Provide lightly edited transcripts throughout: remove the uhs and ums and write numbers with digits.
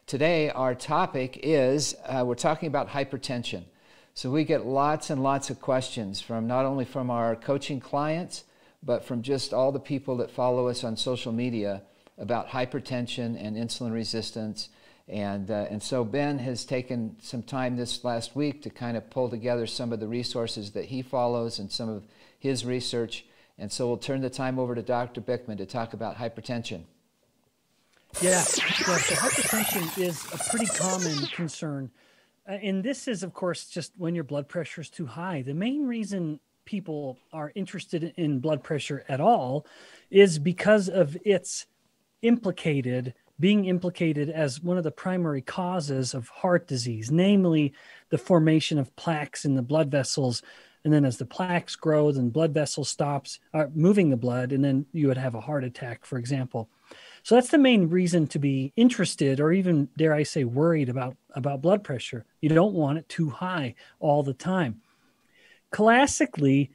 Today, our topic is, we're talking about hypertension. So we get lots and lots of questions from not only from our coaching clients, but from just all the people that follow us on social media about hypertension and insulin resistance. And so Ben has taken some time this last week to kind of pull together some of the resources that he follows and some of his research. And so we'll turn the time over to Dr. Bikman to talk about hypertension. Yeah, so hypertension is a pretty common concern. And this is, of course, just when your blood pressure is too high. The main reason people are interested in blood pressure at all is because of its being implicated as one of the primary causes of heart disease, namely the formation of plaques in the blood vessels. And then as the plaques grow, then blood vessel stops moving the blood, and then you would have a heart attack, for example. So that's the main reason to be interested, or even, dare I say, worried about blood pressure. You don't want it too high all the time. Classically,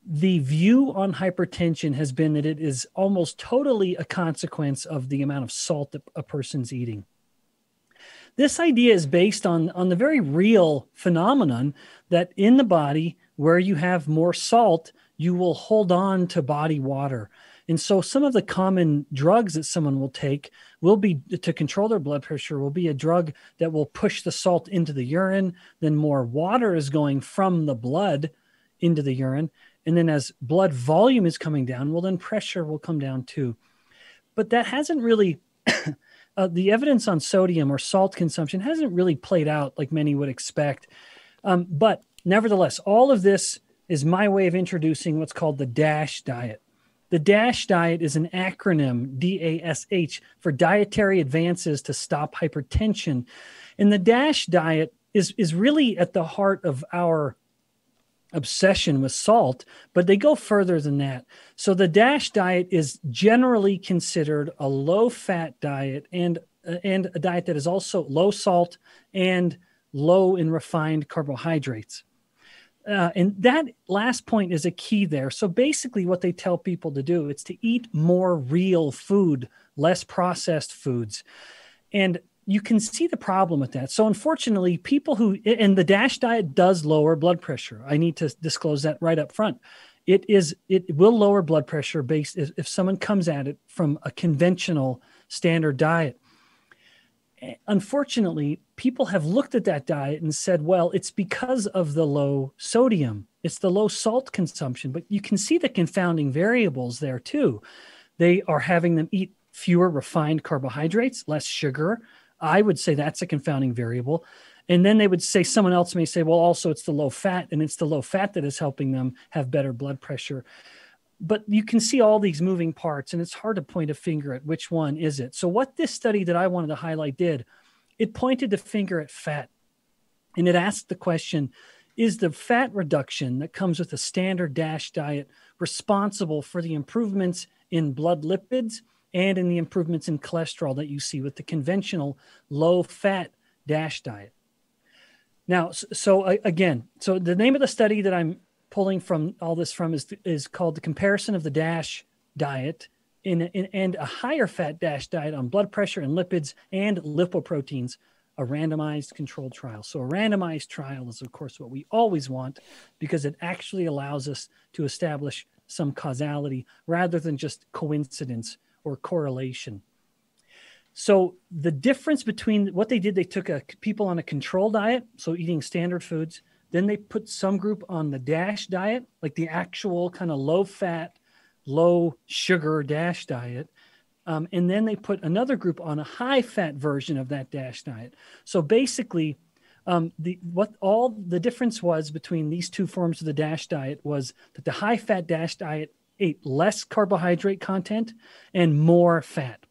the view on hypertension has been that it is almost totally a consequence of the amount of salt that a person's eating. This idea is based on the very real phenomenon that in the body, where you have more salt, you will hold on to body water. And so some of the common drugs that someone will take will be to control their blood pressure, will be a drug that will push the salt into the urine. Then more water is going from the blood into the urine. And then as blood volume is coming down, well, then pressure will come down too. But that hasn't really, the evidence on sodium or salt consumption hasn't really played out like many would expect. But nevertheless, all of this is my way of introducing what's called the DASH diet. The DASH diet is an acronym, DASH, for Dietary Advances to Stop Hypertension. And the DASH diet is really at the heart of our obsession with salt, but they go further than that. So the DASH diet is generally considered a low-fat diet and a diet that is also low salt and low in refined carbohydrates. And that last point is a key there. So basically what they tell people to do is to eat more real food, less processed foods. And you can see the problem with that. So unfortunately, and the DASH diet does lower blood pressure. I need to disclose that right up front. It will lower blood pressure based if someone comes at it from a conventional standard diet. Unfortunately, people have looked at that diet and said, well, it's because of the low sodium. It's the low salt consumption, but you can see the confounding variables there too. They are having them eat fewer refined carbohydrates, less sugar. I would say that's a confounding variable. And then they would say, someone else may say, well, also it's the low fat, and it's the low fat that is helping them have better blood pressure. But you can see all these moving parts, and it's hard to point a finger at which one is it. So what this study that I wanted to highlight did, it pointed the finger at fat. And it asked the question, is the fat reduction that comes with a standard DASH diet responsible for the improvements in blood lipids and in the improvements in cholesterol that you see with the conventional low-fat DASH diet? Now, so the name of the study that I'm pulling from all this from is called the comparison of the DASH diet and a higher fat DASH diet on blood pressure and lipids and lipoproteins, a randomized controlled trial. So a randomized trial is, of course, what we always want because it actually allows us to establish some causality rather than just coincidence or correlation. So the difference between what they did, they took people on a control diet, so eating standard foods. Then they put some group on the DASH diet, like the actual kind of low-fat, low-sugar DASH diet. And then they put another group on a high-fat version of that DASH diet. So basically, the difference was between these two forms of the DASH diet was that the high-fat DASH diet ate less carbohydrate content and more fat.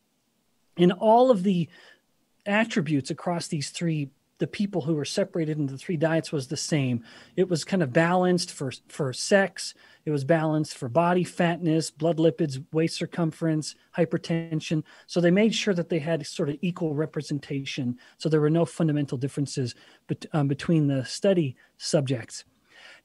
And all of the attributes across these three, the people who were separated into the three diets was the same. It was kind of balanced for sex. It was balanced for body fatness, blood lipids, waist circumference, hypertension. So they made sure that they had sort of equal representation. So there were no fundamental differences between the study subjects.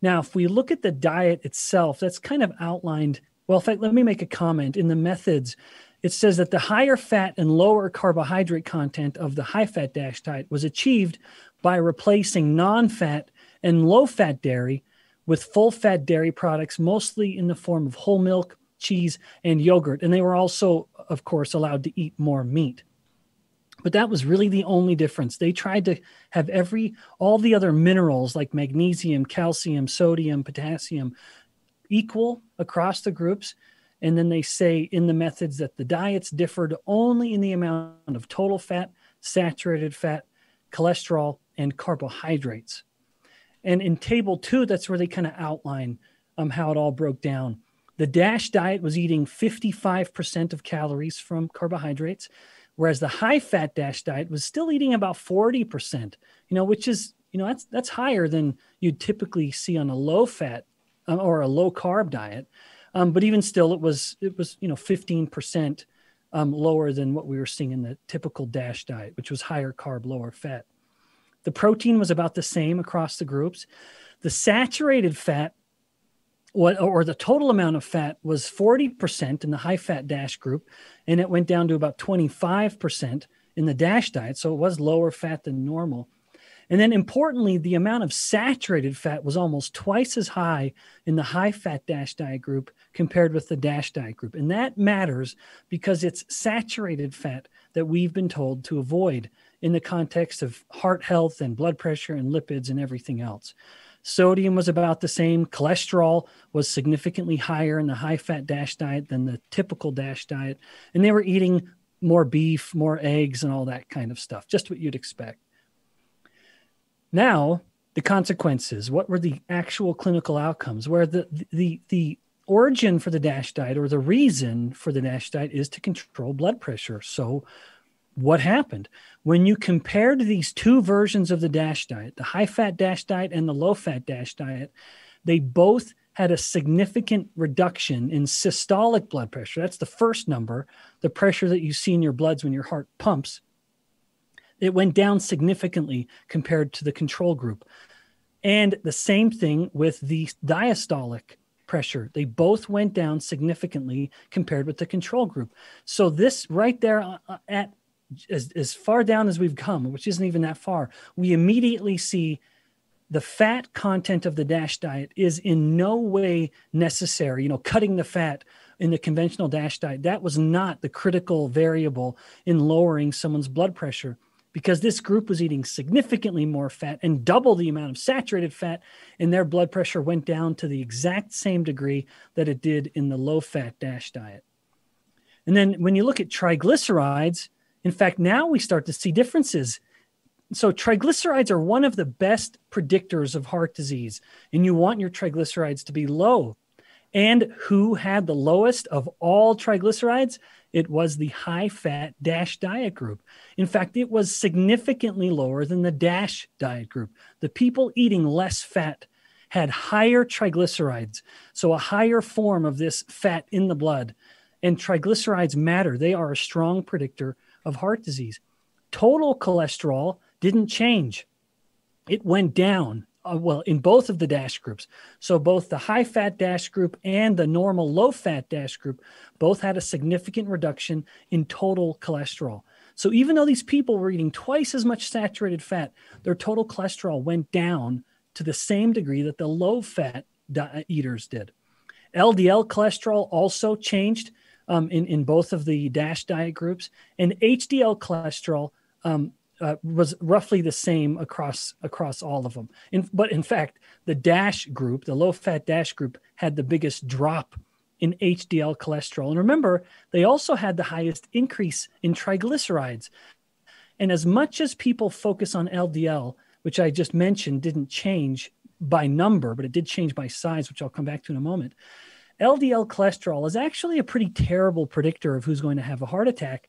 Now, if we look at the diet itself, that's kind of outlined. Well, in fact, let me make a comment. In the methods, it says that the higher fat and lower carbohydrate content of the high-fat DASH diet was achieved by replacing non-fat and low-fat dairy with full-fat dairy products, mostly in the form of whole milk, cheese, and yogurt. And they were also, of course, allowed to eat more meat. But that was really the only difference. They tried to have all the other minerals like magnesium, calcium, sodium, potassium equal across the groups. And then they say in the methods that the diets differed only in the amount of total fat, saturated fat, cholesterol, and carbohydrates. And in table 2, that's where they kind of outline how it all broke down. The DASH diet was eating 55% of calories from carbohydrates, whereas the high-fat DASH diet was still eating about 40%, which is, that's higher than you'd typically see on a low-fat or a low-carb diet. But even still, it was 15% lower than what we were seeing in the typical DASH diet, which was higher carb, lower fat. The protein was about the same across the groups. The saturated fat, or the total amount of fat, was 40% in the high-fat DASH group, and it went down to about 25% in the DASH diet, so it was lower fat than normal. And then importantly, the amount of saturated fat was almost twice as high in the high-fat DASH diet group compared with the DASH diet group. And that matters because it's saturated fat that we've been told to avoid in the context of heart health and blood pressure and lipids and everything else. Sodium was about the same. Cholesterol was significantly higher in the high-fat DASH diet than the typical DASH diet. And they were eating more beef, more eggs, and all that kind of stuff, just what you'd expect. Now, the consequences. What were the actual clinical outcomes? Where the origin for the DASH diet, or the reason for the DASH diet, is to control blood pressure. So what happened? When you compared these two versions of the DASH diet, the high-fat DASH diet and the low-fat DASH diet, they both had a significant reduction in systolic blood pressure. That's the first number, the pressure that you see in your bloods when your heart pumps. It went down significantly compared to the control group. And the same thing with the diastolic pressure. They both went down significantly compared with the control group. So this right there at as far down as we've come, which isn't even that far, we immediately see the fat content of the DASH diet is in no way necessary. Cutting the fat in the conventional DASH diet, that was not the critical variable in lowering someone's blood pressure, because this group was eating significantly more fat and double the amount of saturated fat, and their blood pressure went down to the exact same degree that it did in the low-fat DASH diet. And then when you look at triglycerides, in fact, now we start to see differences. So triglycerides are one of the best predictors of heart disease, and you want your triglycerides to be low. And who had the lowest of all triglycerides? It was the high-fat DASH diet group. In fact, it was significantly lower than the DASH diet group. The people eating less fat had higher triglycerides, so a higher form of this fat in the blood. And triglycerides matter. They are a strong predictor of heart disease. Total cholesterol didn't change. It went down, in both of the DASH groups. So both the high-fat DASH group and the normal low-fat DASH group both had a significant reduction in total cholesterol. So even though these people were eating twice as much saturated fat, their total cholesterol went down to the same degree that the low-fat eaters did. LDL cholesterol also changed in both of the DASH diet groups, and HDL cholesterol was roughly the same across all of them. But in fact, the DASH group, the low-fat DASH group, had the biggest drop in HDL cholesterol. And remember, they also had the highest increase in triglycerides. And as much as people focus on LDL, which I just mentioned didn't change by number, but it did change by size, which I'll come back to in a moment, LDL cholesterol is actually a pretty terrible predictor of who's going to have a heart attack.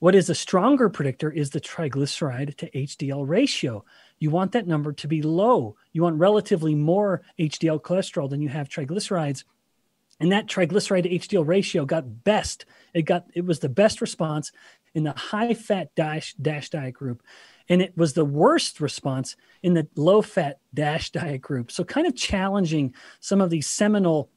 What is a stronger predictor is the triglyceride to HDL ratio. You want that number to be low. You want relatively more HDL cholesterol than you have triglycerides. And that triglyceride to HDL ratio got best. It was the best response in the high-fat DASH diet group. And it was the worst response in the low-fat DASH diet group. So kind of challenging some of these seminal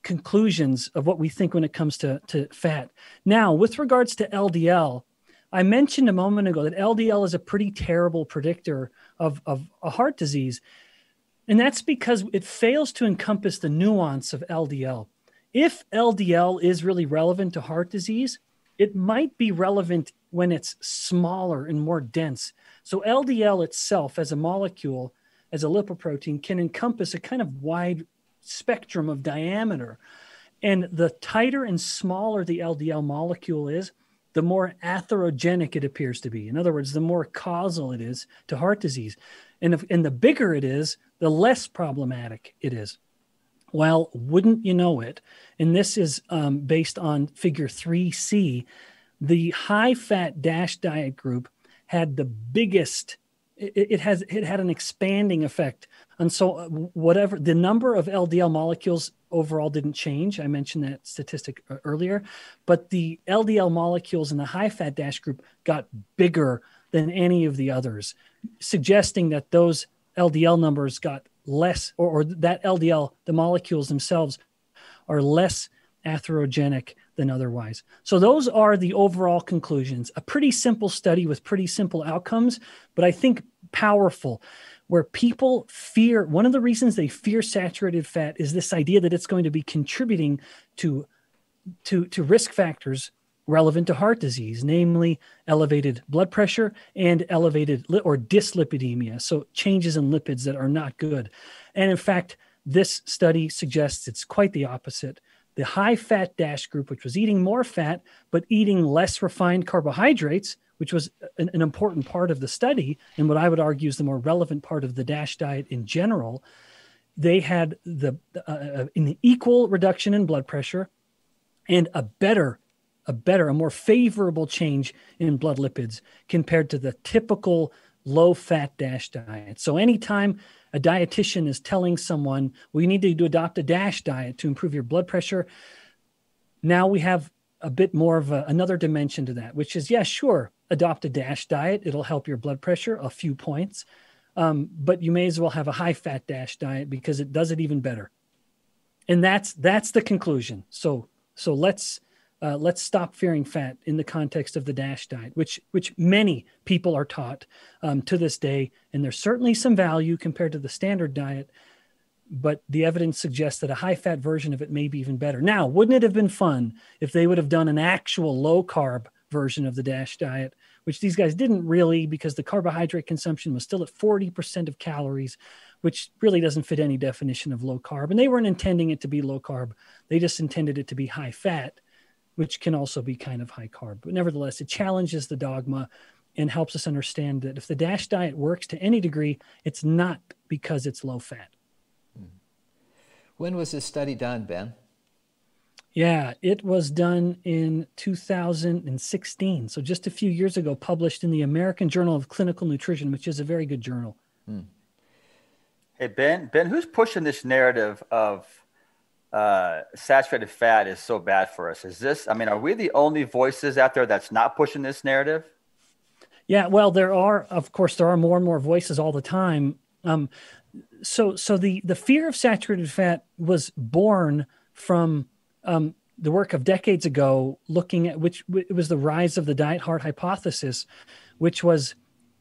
conclusions of what we think when it comes to fat. Now, with regards to LDL, I mentioned a moment ago that LDL is a pretty terrible predictor of a heart disease. And that's because it fails to encompass the nuance of LDL. If LDL is really relevant to heart disease, it might be relevant when it's smaller and more dense. So LDL itself as a molecule, as a lipoprotein, can encompass a kind of wide spectrum of diameter. And the tighter and smaller the LDL molecule is, the more atherogenic it appears to be. In other words, the more causal it is to heart disease. And the bigger it is, the less problematic it is. Well, wouldn't you know it? And this is based on figure 3C. The high-fat DASH diet group had the biggest, it had an expanding effect. And so whatever, the number of LDL molecules overall didn't change. I mentioned that statistic earlier, but the LDL molecules in the high-fat DASH group got bigger than any of the others, suggesting that those LDL numbers got less, or that LDL, the molecules themselves, are less atherogenic than otherwise. So those are the overall conclusions. A pretty simple study with pretty simple outcomes, but I think powerful, where people fear, one of the reasons they fear saturated fat is this idea that it's going to be contributing to risk factors relevant to heart disease, namely elevated blood pressure and elevated or dyslipidemia, so changes in lipids that are not good. And in fact, this study suggests it's quite the opposite. The high-fat DASH group, which was eating more fat, but eating less refined carbohydrates, which was an important part of the study, and what I would argue is the more relevant part of the DASH diet in general, they had an equal reduction in blood pressure and a more favorable change in blood lipids compared to the typical low-fat DASH diet. So anytime a dietitian is telling someone, well, you need to adopt a DASH diet to improve your blood pressure, now we have a bit more of another dimension to that, which is, yeah, sure, adopt a DASH diet. It'll help your blood pressure a few points, but you may as well have a high-fat DASH diet because it does it even better. And that's the conclusion. So let's stop fearing fat in the context of the DASH diet, which many people are taught to this day. And there's certainly some value compared to the standard diet, but the evidence suggests that a high-fat version of it may be even better. Now, wouldn't it have been fun if they would have done an actual low-carb version of the DASH diet, which these guys didn't really, because the carbohydrate consumption was still at 40% of calories, which really doesn't fit any definition of low carb. And they weren't intending it to be low carb. They just intended it to be high fat, which can also be kind of high carb. But nevertheless, it challenges the dogma and helps us understand that if the DASH diet works to any degree, it's not because it's low fat. When was this study done, Ben? Yeah, it was done in 2016. So just a few years ago, published in the American Journal of Clinical Nutrition, which is a very good journal. Hey, Ben, who's pushing this narrative of saturated fat is so bad for us? Are we the only voices out there that's not pushing this narrative? Yeah, well, there are more and more voices all the time. So the fear of saturated fat was born from the work of decades ago, looking at it was the rise of the diet heart hypothesis, which was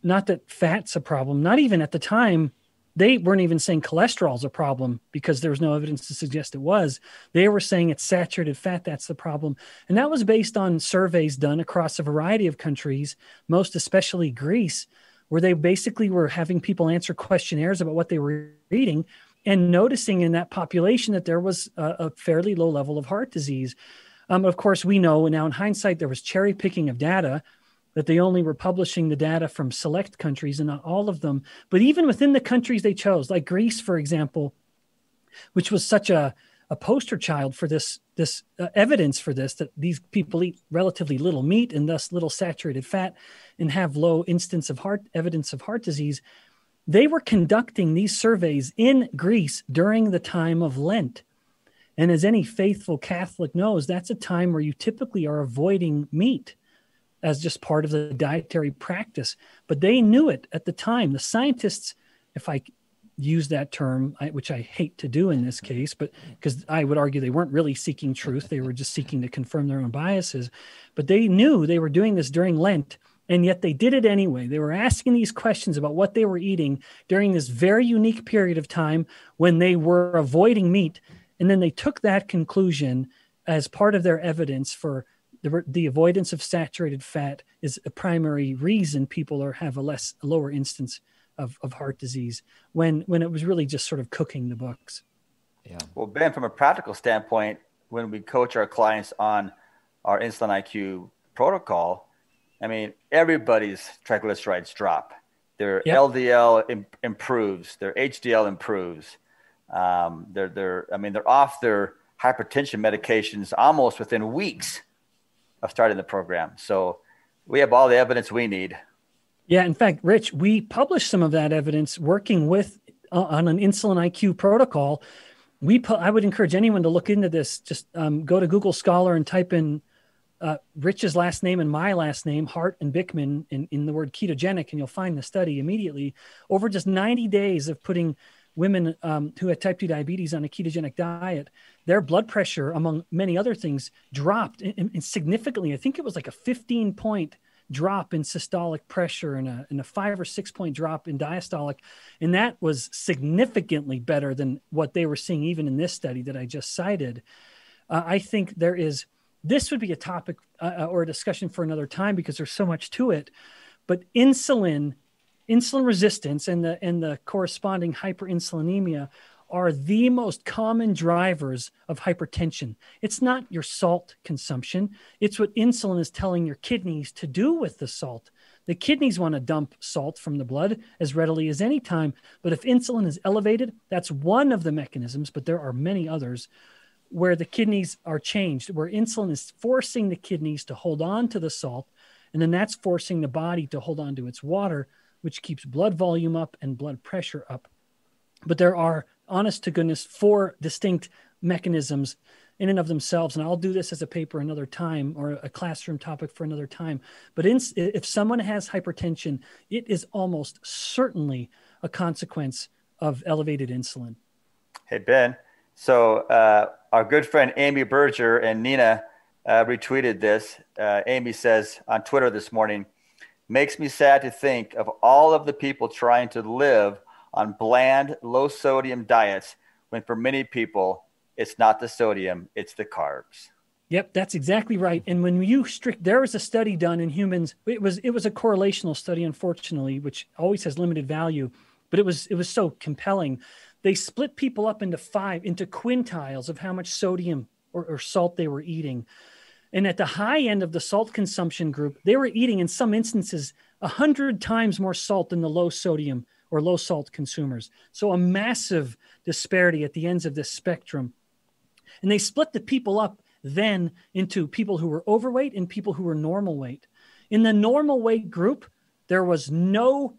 not that fat's a problem. Not even at the time, they weren't even saying cholesterol's a problem because there was no evidence to suggest it was. They were saying it's saturated fat that's the problem. And that was based on surveys done across a variety of countries, most especially Greece, where they basically were having people answer questionnaires about what they were eating and noticing in that population that there was a fairly low level of heart disease. Of course, we know now in hindsight, there was cherry picking of data, that they only were publishing the data from select countries and not all of them. But even within the countries they chose, like Greece, for example, which was such a poster child for this evidence for this, that these people eat relatively little meat and thus little saturated fat and have low instance of evidence of heart disease. They were conducting these surveys in Greece during the time of Lent. And as any faithful Catholic knows, that's a time where you typically are avoiding meat as just part of the dietary practice. But they knew it at the time. The scientists, if I use that term, which I hate to do in this case, but because I would argue they weren't really seeking truth. They were just seeking to confirm their own biases. But they knew they were doing this during Lent, and yet they did it anyway. They were asking these questions about what they were eating during this very unique period of time when they were avoiding meat. And then they took that conclusion as part of their evidence for the avoidance of saturated fat is a primary reason people have a lower instance of heart disease when it was really just sort of cooking the books. Yeah. Well, Ben, from a practical standpoint, when we coach our clients on our Insulin IQ protocol, I mean, everybody's triglycerides drop. Their LDL improves. Their HDL improves. They're off their hypertension medications almost within weeks of starting the program. So we have all the evidence we need. Yeah. In fact, Rich, we published some of that evidence working with on an Insulin IQ protocol. I would encourage anyone to look into this. Just go to Google Scholar and type in Rich's last name and my last name, Hart and Bikman, in the word ketogenic, and you'll find the study immediately. Over just 90 days of putting women who had type 2 diabetes on a ketogenic diet, their blood pressure, among many other things, dropped and significantly. I think it was like a 15-point drop in systolic pressure and a 5 or 6 point drop in diastolic. And that was significantly better than what they were seeing even in this study that I just cited. I think this would be a topic or a discussion for another time because there's so much to it. But insulin resistance and the corresponding hyperinsulinemia are the most common drivers of hypertension. It's not your salt consumption. It's what insulin is telling your kidneys to do with the salt. The kidneys want to dump salt from the blood as readily as any time. But if insulin is elevated, that's one of the mechanisms, but there are many others where the kidneys are changed, where insulin is forcing the kidneys to hold on to the salt. And then that's forcing the body to hold on to its water, which keeps blood volume up and blood pressure up. But there are, honest to goodness, 4 distinct mechanisms in and of themselves. And I'll do this as a paper another time or a classroom topic for another time. But if someone has hypertension, it is almost certainly a consequence of elevated insulin. Hey, Ben. So our good friend Amy Berger and Nina retweeted this. Amy says on Twitter this morning, "Makes me sad to think of all of the people trying to live on bland, low-sodium diets when for many people, it's not the sodium, it's the carbs." Yep, that's exactly right. And when there was a study done in humans. It was a correlational study, unfortunately, which always has limited value, but it was so compelling. They split people up into quintiles of how much sodium or salt they were eating. And at the high end of the salt consumption group, they were eating, in some instances, 100 times more salt than the low sodium or low salt consumers. So a massive disparity at the ends of this spectrum. And they split the people up then into people who were overweight and people who were normal weight. In the normal weight group, there was no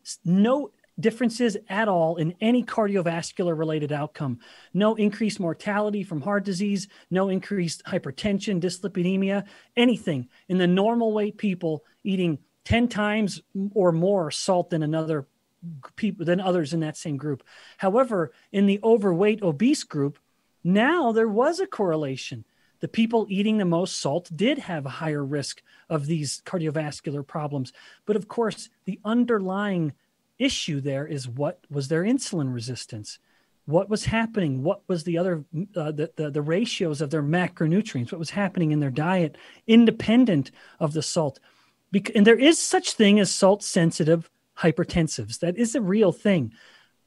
differences at all in any cardiovascular related outcome. No increased mortality from heart disease, no increased hypertension, dyslipidemia, anything. In the normal weight people eating 10 times or more salt than others in that same group. However, in the overweight obese group, now there was a correlation. The people eating the most salt did have a higher risk of these cardiovascular problems. But of course, the underlying issue there is, what was their insulin resistance? What was happening? What was the other the ratios of their macronutrients? What was happening in their diet independent of the salt? And there is such thing as salt-sensitive hypertensives. That is a real thing.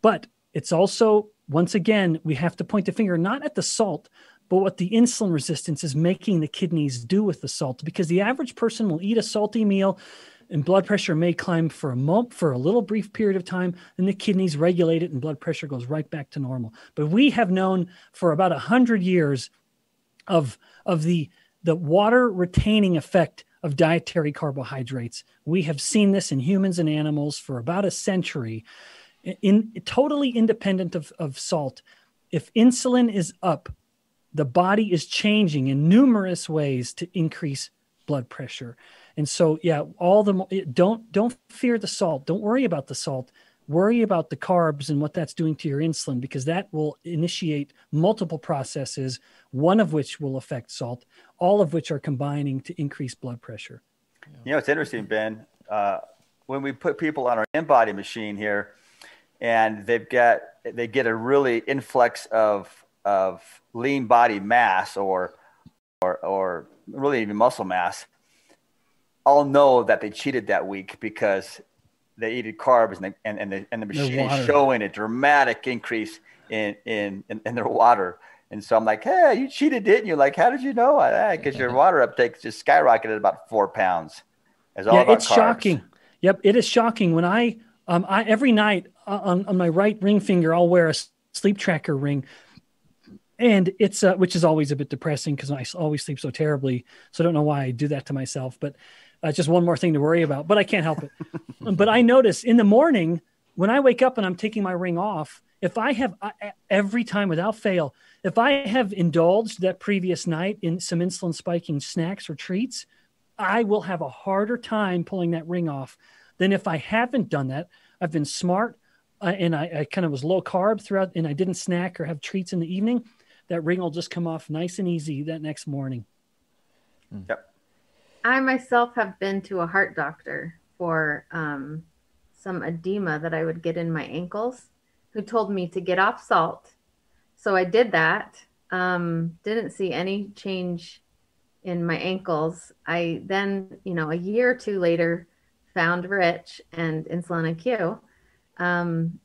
But it's also, once again, we have to point the finger not at the salt, but what the insulin resistance is making the kidneys do with the salt. Because the average person will eat a salty meal and blood pressure may climb for a little brief period of time, and the kidneys regulate it and blood pressure goes right back to normal. But we have known for about 100 years of the water retaining effect of dietary carbohydrates. We have seen this in humans and animals for about a century, totally independent of salt. If insulin is up, the body is changing in numerous ways to increase blood pressure. And so, yeah, don't fear the salt. Don't worry about the salt. worry about the carbs and what that's doing to your insulin, because that will initiate multiple processes, one of which will affect salt, all of which are combining to increase blood pressure. You know, it's interesting, Ben, when we put people on our in-body machine here and they get a really influx of lean body mass or really even muscle mass, I'll know that they cheated that week because they ate carbs and the machine is showing a dramatic increase in their water. And so I'm like, hey, you cheated, didn't you? Like, how did you know? Because your water uptake just skyrocketed about 4 pounds. It's all about it's carbs. Shocking. Yep, it is shocking. When I every night on my right ring finger, I'll wear a sleep tracker ring. And it's which is always a bit depressing because I always sleep so terribly. So I don't know why I do that to myself, but just one more thing to worry about, but I can't help it. But I notice in the morning when I wake up and I'm taking my ring off, if I have every time without fail, if I have indulged that previous night in some insulin spiking snacks or treats, I will have a harder time pulling that ring off than if I haven't done that. I've been smart and I kind of was low carb throughout and I didn't snack or have treats in the evening. That ring will just come off nice and easy that next morning. Yep. I myself have been to a heart doctor for some edema that I would get in my ankles, who told me to get off salt. So I did that. Didn't see any change in my ankles. I then, a year or two later, found Rich and Insulin IQ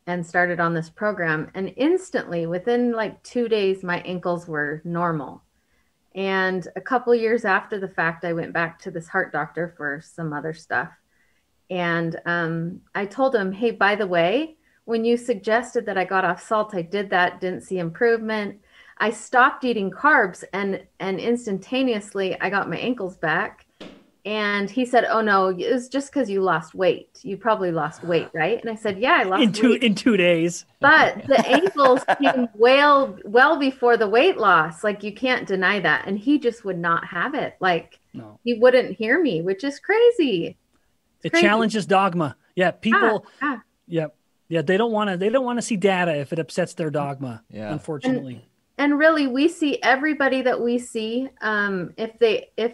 and started on this program. And instantly, within like 2 days, my ankles were normal. And a couple of years after the fact, I went back to this heart doctor for some other stuff. And I told him, hey, by the way, when you suggested that I got off salt, I did that, didn't see improvement. I stopped eating carbs and instantaneously I got my ankles back. And he said, oh, no, it was just because you lost weight. You probably lost weight, right? And I said, yeah, I lost weight. In 2 days. But the ankles came well before the weight loss. Like, you can't deny that. And he just would not have it. Like, no. He wouldn't hear me, which is crazy. It challenges dogma. Yeah, people. Yeah, they don't want to see data if it upsets their dogma. Yeah, unfortunately. And really, we see everybody that we see. If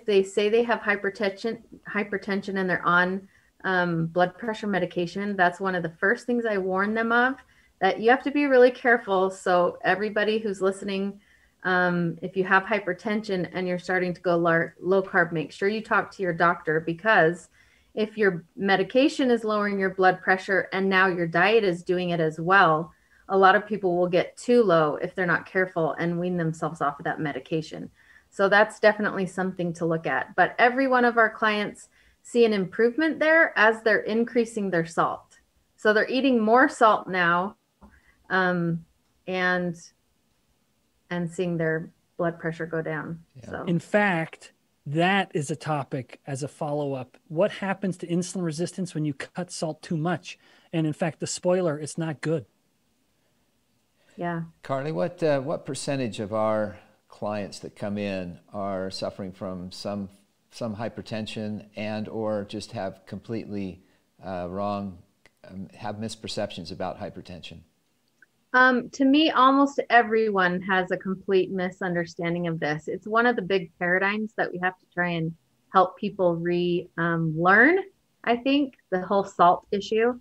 they say they have hypertension and they're on blood pressure medication, that's one of the first things I warn them of. That you have to be really careful. So everybody who's listening, if you have hypertension and you're starting to go low carb, make sure you talk to your doctor, because if your medication is lowering your blood pressure and now your diet is doing it as well, a lot of people will get too low if they're not careful and wean themselves off of that medication. So that's definitely something to look at. But every one of our clients see an improvement there as they're increasing their salt. So they're eating more salt now and seeing their blood pressure go down. Yeah. So. In fact, that is a topic as a follow-up. What happens to insulin resistance when you cut salt too much? And in fact, the spoiler, it's not good. Yeah. Carly, what percentage of our clients that come in are suffering from some hypertension and or just have completely wrong, have misperceptions about hypertension? To me, almost everyone has a complete misunderstanding of this. It's one of the big paradigms that we have to try and help people learn. I think the whole salt issue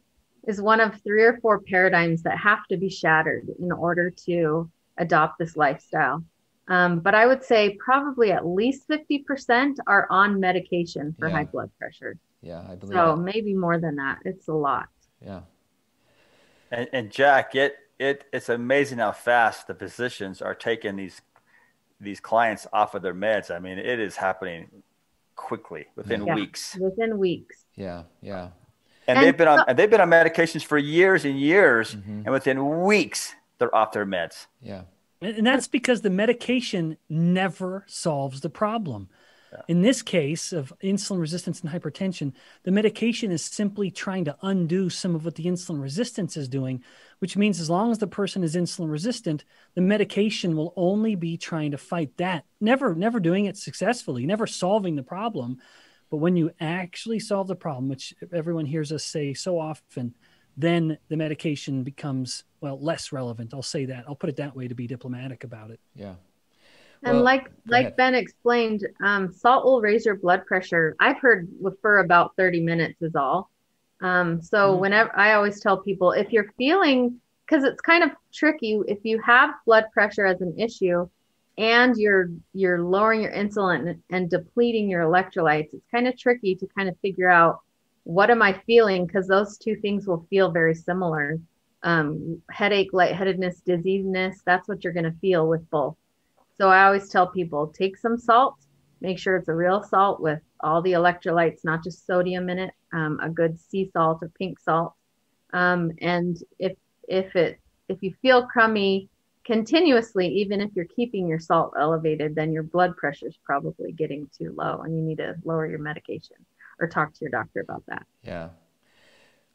is one of 3 or 4 paradigms that have to be shattered in order to adopt this lifestyle. But I would say probably at least 50% are on medication for high blood pressure. Yeah, I believe so. Maybe more than that. It's a lot. Yeah. And Jack, it's amazing how fast the physicians are taking these clients off of their meds. I mean, it is happening quickly within weeks. Within weeks. Yeah, yeah. And they've been on medications for years and years, and within weeks they're off their meds. Yeah. And that's because the medication never solves the problem. Yeah. In this case of insulin resistance and hypertension, the medication is simply trying to undo some of what the insulin resistance is doing, which means as long as the person is insulin resistant, the medication will only be trying to fight that, never doing it successfully, never solving the problem. But when you actually solve the problem, which everyone hears us say so often, then the medication becomes, well, less relevant. I'll say that. I'll put it that way to be diplomatic about it. Yeah. And Well, like Ben explained, salt will raise your blood pressure. I've heard for about 30 minutes is all. So whenever I always tell people, if you're feeling, because it's kind of tricky, if you have blood pressure as an issue and you're lowering your insulin and depleting your electrolytes, it's kind of tricky to kind of figure out what am I feeling, because those two things will feel very similar. Headache, lightheadedness, dizziness, that's what you're going to feel with both. So I always tell people, take some salt, make sure it's a real salt with all the electrolytes, not just sodium in it, a good sea salt or pink salt. And if you feel crummy continuously, even if you're keeping your salt elevated, then your blood pressure is probably getting too low and you need to lower your medication or talk to your doctor about that. Yeah.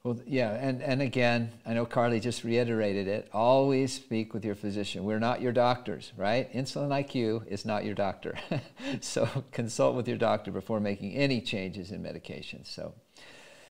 Well, yeah, and again, I know Carly just reiterated it. Always speak with your physician. We're not your doctors, right? Insulin IQ is not your doctor. So consult with your doctor before making any changes in medication. So